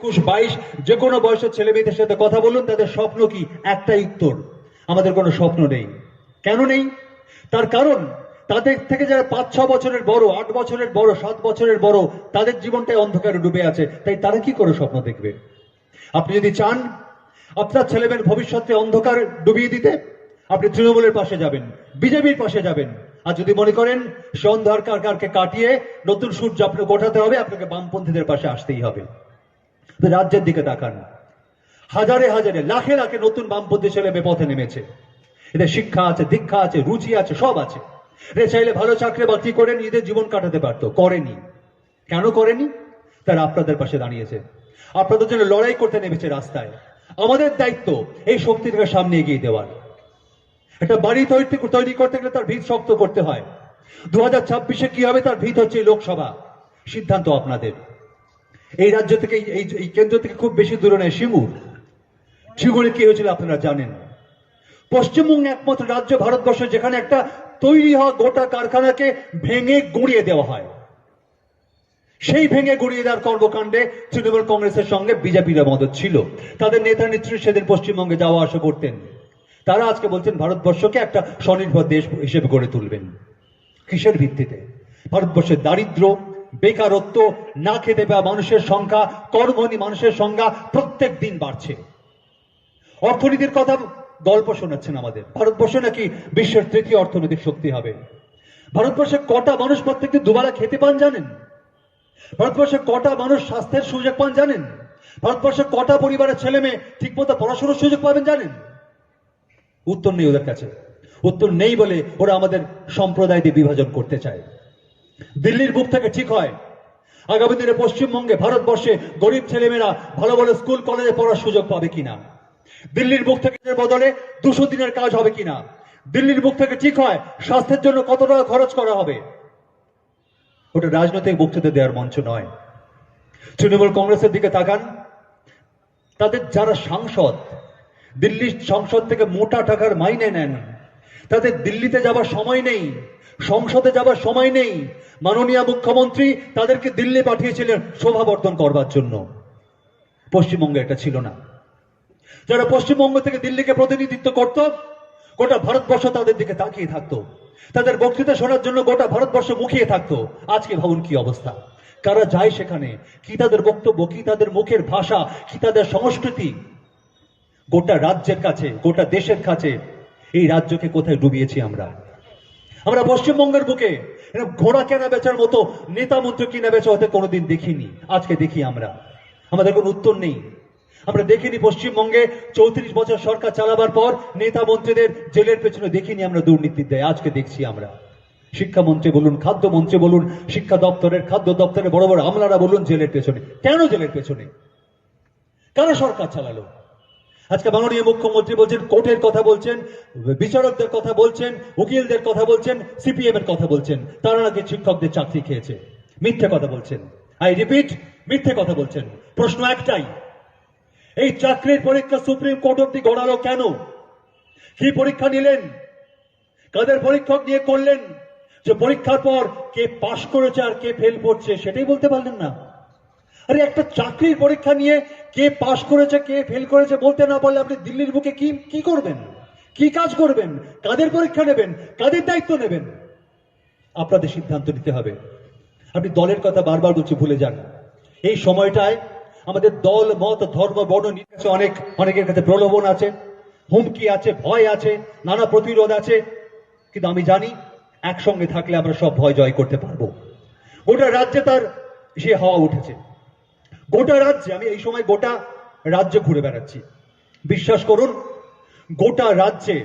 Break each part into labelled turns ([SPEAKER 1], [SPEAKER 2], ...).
[SPEAKER 1] 21, 22 যে কোনো বয়সের ছেলে মেয়েদের সাথে কথা বলুন, তাদের স্বপ্ন কি? একটাই উত্তর, আমাদের কোনো স্বপ্ন নেই। কেন নেই? তার কারণ তাদের থেকে যারা 5-6 বছরের বড়, 8 বছরের বড়, 7 বছরের বড়, তাদের জীবনটাই অন্ধকারে ডুবে আছে। তাই তারা কি করে স্বপ্ন দেখবে? আপনি যদি চান আপনার ছেলেমেয়ের ভবিষ্যতে অন্ধকার ডুবিয়ে দিতে, আপনি তৃণমূলের পাশে যাবেন, বিজেপির পাশে যাবেন। আর যদি মনে করেন সে অন্ধকারকে কাটিয়ে নতুন সূর্য আপনাকে ওঠাতে হবে, আপনাকে বামপন্থীদের পাশে আসতেই হবে। রাজ্যের দিকে তাকান, হাজারে হাজারে লাখে লাখে নতুন বামপন্থী ছেলে মেয়ে পথে নেমেছে। এদের শিক্ষা আছে, দীক্ষা আছে, রুচি আছে, সব আছে। এরা চাইলে ভালো চাকরি বাকরি করে নিজেদের জীবন কাটাতে পারতো, করেনি। কেন করেনি? তারা আপনাদের পাশে দাঁড়িয়েছে, আপনাদের জন্য লড়াই করতে নেমেছে রাস্তায়। আমাদের দায়িত্ব এই শক্তিটাকে সামনে এগিয়ে দেওয়ার। একটা বাড়ি তৈরি করতে গেলে তার ভিত শক্ত করতে হয়। 2026-এ কি হবে তার ভিত হচ্ছে লোকসভা। সিদ্ধান্ত আপনাদের। এই রাজ্য থেকে, এই কেন্দ্র থেকে খুব বেশি দূরে নয় সিঙ্গুর। সিঙ্গুরে কি হয়েছিল আপনারা জানেন। পশ্চিমবঙ্গ একমাত্র রাজ্য ভারতবর্ষে যেখানে একটা তৈরি হওয়া গোটা কারখানাকে ভেঙে গুঁড়িয়ে দেওয়া হয়। সেই ভেঙে গুঁড়িয়ে দেওয়ার কর্মকাণ্ডে তৃণমূল কংগ্রেসের সঙ্গে বিজেপির মদত ছিল। তাদের নেতা নেত্রী সেদিন পশ্চিমবঙ্গে যাওয়া আসা করতেন। তারা আজকে বলছেন ভারতবর্ষকে একটা স্বনির্ভর দেশ হিসেবে গড়ে তুলবেন। কিসের ভিত্তিতে? ভারতবর্ষের দারিদ্র, বেকারত্ব, না খেতে পাওয়া মানুষের সংখ্যা, কর্মহীন মানুষের সংখ্যা প্রত্যেক দিন বাড়ছে। অর্থনীতির কথা গল্প শোনাচ্ছেন আমাদের। ভারতবর্ষ নাকি বিশ্বের 3য় অর্থনৈতিক শক্তি হবে। ভারতবর্ষে কটা মানুষ প্রত্যেকদিন দুবেলা খেতে পান জানেন? ভারতবর্ষে কটা মানুষ স্বাস্থ্যের সুযোগ পান জানেন? ভারতবর্ষে কটা পরিবারের ছেলে মেয়ে ঠিকমতো পড়াশোনার সুযোগ পাবেন জানেন? উত্তর নেই ওদের কাছে। উত্তর নেই বলে ওরা আমাদের সম্প্রদায় দিয়ে বিভাজন করতে চায়। দিল্লির বুক থেকে ঠিক হয় আগামী দিনে পশ্চিমবঙ্গে, ভারতবর্ষে গরিব ছেলেমেয়েরা ভালো ভালো স্কুল কলেজে পড়ার সুযোগ পাবে কিনা। দিল্লির বুক থেকে বদলে 200 দিনের কাজ হবে কিনা। দিল্লির বুক থেকে ঠিক হয় স্বাস্থ্যের জন্য কত টাকা খরচ করা হবে। ওটা রাজনৈতিক বক্তৃতা দেওয়ার মঞ্চ নয়। তৃণমূল কংগ্রেসের দিকে তাকান, তাদের যারা সাংসদ দিল্লির সংসদ থেকে মোটা টাকার মাইনে নেন, তাদের দিল্লিতে যাবার সময় নেই, সংসদে যাবার সময় নেই। মাননীয় মুখ্যমন্ত্রী তাদেরকে দিল্লি পাঠিয়েছিলেন শোভাবর্ধন করবার জন্য। পশ্চিমবঙ্গে এটা ছিল না। যারা পশ্চিমবঙ্গ থেকে দিল্লিকে প্রতিনিধিত্ব করত, গোটা ভারতবর্ষ তাদের দিকে তাকিয়ে থাকতো, তাদের বক্তৃতা শোনার জন্য গোটা ভারতবর্ষ মুখিয়ে থাকতো। আজকে ভাবুন কি অবস্থা। কারা যায় সেখানে, কি তাদের বক্তব্য, কি তাদের মুখের ভাষা, কি তাদের সংস্কৃতি। গোটা রাজ্যের কাছে, গোটা দেশের কাছে এই রাজ্যকে কোথায় ডুবিয়েছি আমরা। আমরা পশ্চিমবঙ্গের বুকে ঘোড়া কেনা বেচার মতো নেতা মন্ত্রী কিনা বেচা হতে কোনোদিন দেখিনি। আজকে দেখি আমরা, আমাদের কোনো উত্তর নেই। আমরা দেখিনি পশ্চিমবঙ্গে 34 বছর সরকার চালাবার পর নেতা মন্ত্রীদের জেলের পেছনে দেখিনি আমরা দুর্নীতির দায়ে। আজকে দেখছি আমরা। শিক্ষামন্ত্রী বলুন, খাদ্যমন্ত্রী বলুন, শিক্ষা দপ্তরের, খাদ্য দপ্তরের বড় বড় আমলারা বলুন জেলের পেছনে। কেন জেলের পেছনে? কারা সরকার চালালো? আজকে মাননীয় মুখ্যমন্ত্রী বলছেন, কোর্টের কথা বলছেন, বিচারকদের কথা বলছেন, উকিলদের কথা বলছেন, সিপিএম এর কথা বলছেন। তারা নাকি শিক্ষকদের চাকরি খেয়েছে। মিথ্যে কথা বলছেন। আই রিপিট, মিথ্যে কথা বলছেন। প্রশ্ন একটাই, এই চাকরির পরীক্ষা সুপ্রিম কোর্ট অব্দি গড়ালো কেন? কি পরীক্ষা নিলেন? কাদের পরীক্ষক নিয়ে করলেন যে পরীক্ষার পর কে পাশ করেছে আর কে ফেল করছে সেটাই বলতে পারলেন না? আরে একটা চাকরির পরীক্ষা নিয়ে কে পাশ করেছে কে ফেল করেছে বলতে না পারলে আপনি দিল্লির বুকে কি করবেন? কি কাজ করবেন? কাদের পরীক্ষা নেবেন? কাদের দায়িত্ব নেবেন? আপনাদের সিদ্ধান্ত নিতে হবে। আপনি দলের কথা বারবার বলছি, ভুলে যান। এই সময়টায় আমাদের দল, মত, ধর্ম, বর্ণ নিয়ে অনেকের কাছে প্রলোভন আছে, হুমকি আছে, ভয় আছে, নানা প্রতিরোধ আছে। কিন্তু আমি জানি একসঙ্গে থাকলে আমরা সব ভয় জয় করতে পারবো। গোটা রাজ্যে তার সে হাওয়া উঠেছে। গোটা রাজ্যে, আমি এই সময় গোটা রাজ্য ঘুরে বেড়াচ্ছি। বিশ্বাস করুন, গোটা রাজ্যে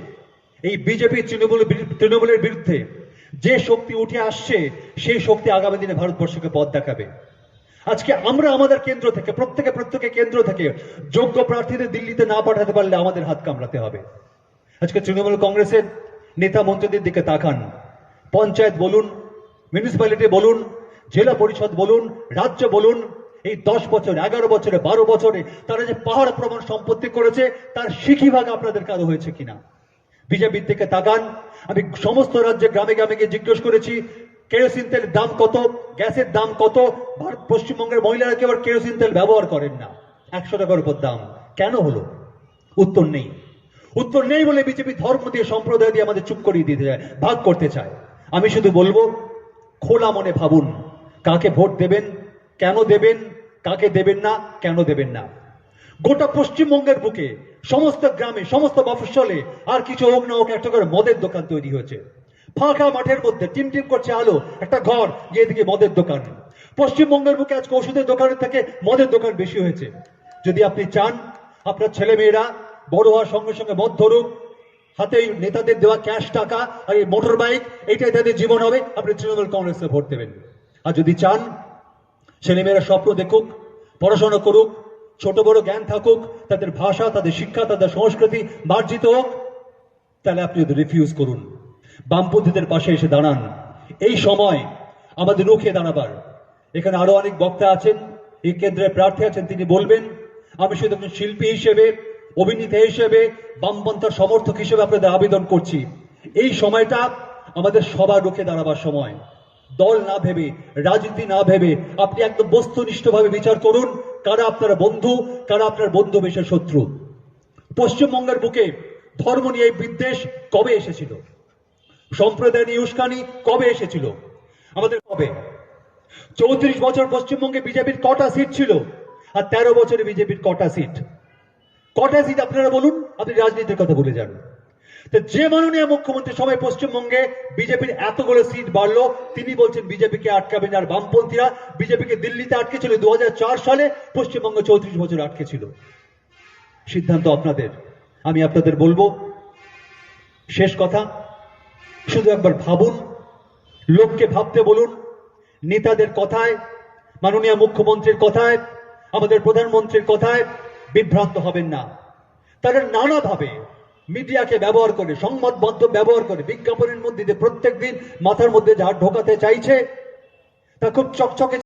[SPEAKER 1] এই বিজেপি তৃণমূলের বিরুদ্ধে যে শক্তি উঠে আসছে, সেই শক্তি আগামী দিনে ভারতবর্ষকে পথ দেখাবে। আজকে আমরা আমাদের কেন্দ্র থেকে, প্রত্যেকে কেন্দ্র থেকে যোগ্য প্রার্থীদের দিল্লিতে না পাঠাতে পারলে আমাদের হাত কামড়াতে হবে। আজকে তৃণমূল কংগ্রেসের নেতা মন্ত্রীদের দিকে তাকান। পঞ্চায়েত বলুন, মিউনিসিপ্যালিটি বলুন, জেলা পরিষদ বলুন, রাজ্য বলুন, এই 10 বছর, 11 বছরে, 12 বছরে তারা যে পাহাড় প্রমাণ সম্পত্তি করেছে, তার সিকিভাগ আপনাদের কারো হয়েছে কিনা? বিজেপির দিকে তাকান। আমি সমস্ত রাজ্যে গ্রামে গ্রামে গিয়ে জিজ্ঞেস করেছি কেরোসিন তেলের দাম কত, গ্যাসের দাম কত। পশ্চিমবঙ্গের মহিলারা কেবল কেরোসিন তেল ব্যবহার করেন না, 100 টাকার উপর দাম। কেন হলো? উত্তর নেই। উত্তর নেই বলে বিজেপি ধর্ম দিয়ে, সম্প্রদায় দিয়ে আমাদের চুপ করিয়ে দিতে চায়, ভাগ করতে চায়। আমি শুধু বলবো, খোলা মনে ভাবুন, কাকে ভোট দেবেন, কেন দেবেন, কাকে দেবেন না, কেন দেবেন না। গোটা পশ্চিমবঙ্গের বুকে সমস্ত গ্রামে, সমস্ত মফস্বলে আর কিছু হোক না হোক একটা করে মদের দোকান তৈরি হয়েছে। ফাঁকা মাঠের মধ্যে টিমটিম করছে আলো, একটা ঘর, যে এদিকে মদের দোকান। পশ্চিমবঙ্গের বুকে আজকে ওষুধের দোকানের থেকে মদের দোকান বেশি হয়েছে। যদি আপনি চান আপনার ছেলে মেয়েরা বড় হওয়ার সঙ্গে সঙ্গে মদ ধরুক, হাতে নেতাদের দেওয়া ক্যাশ টাকা আর এই মোটর বাইক, এইটাই তাদের জীবন হবে, আপনি তৃণমূল কংগ্রেসে ভোট দেবেন। আর যদি চান ছেলেমেয়েরা স্বপ্ন দেখুক, পড়াশোনা করুক, ছোট বড় জ্ঞান থাকুক, তাদের ভাষা, তাদের শিক্ষা, তাদের সংস্কৃতি মার্জিত হোক, তাহলে আপনি রিফিউজ করুন, বামপন্থীদের পাশে এসে দাঁড়ান। এই সময় আমাদের রুখে দাঁড়াবার। এখানে আরো অনেক বক্তা আছেন, এই কেন্দ্রের প্রার্থী আছেন, তিনি বলবেন। আমি শুধু একজন শিল্পী হিসেবে, অভিনেতা হিসেবে, বামপন্থার সমর্থক হিসেবে আপনাদের আবেদন করছি, এই সময়টা আমাদের সবার রুখে দাঁড়াবার সময়। দল না ভেবে, রাজনীতি না ভেবে আপনি একদম বস্তুনিষ্ঠভাবে বিচার করুন, কারা আপনার বন্ধু, কারা আপনার বন্ধু বেশে শত্রু। পশ্চিমবঙ্গের বুকে ধর্ম নিয়ে এই বিদ্বেষ কবে এসেছিল? সম্প্রদায় নিয়ে উস্কানি কবে এসেছিল? আমাদের কবে? 34 বছর পশ্চিমবঙ্গে বিজেপির কটা সিট ছিল? আর 13 বছরে বিজেপির কটা সিট? কটা সিট আপনারা বলুন, আপনি রাজনীতির কথা ভুলে যান। তো যে মাননীয় মুখ্যমন্ত্রী সবাই পশ্চিমবঙ্গে বিজেপির এতগুলো সিট বাড়লো, তিনি বলছেন বিজেপিকে আটকাবেন। আর বামপন্থীরা বিজেপিকে দিল্লিতে আটকেছিল 2004 সালে, পশ্চিমবঙ্গে 34 বছর আটকে ছিল। সিদ্ধান্ত আপনাদের। আমি আপনাদের বলবো, শেষ কথা, শুধু একবার ভাবুন, লোককে ভাবতে বলুন, নেতাদের কথায়, মাননীয় মুখ্যমন্ত্রীর কথায়, আমাদের প্রধানমন্ত্রীর কথায় বিভ্রান্ত হবেন না। তারা নানাভাবে মিডিয়াকে ব্যবহার করে, সংবাদ মাধ্যম ব্যবহার করে, বিজ্ঞাপনের মধ্যে প্রত্যেক দিন মাথার মধ্যে যা ঢোকাতে চাইছে তা খুব চকচকে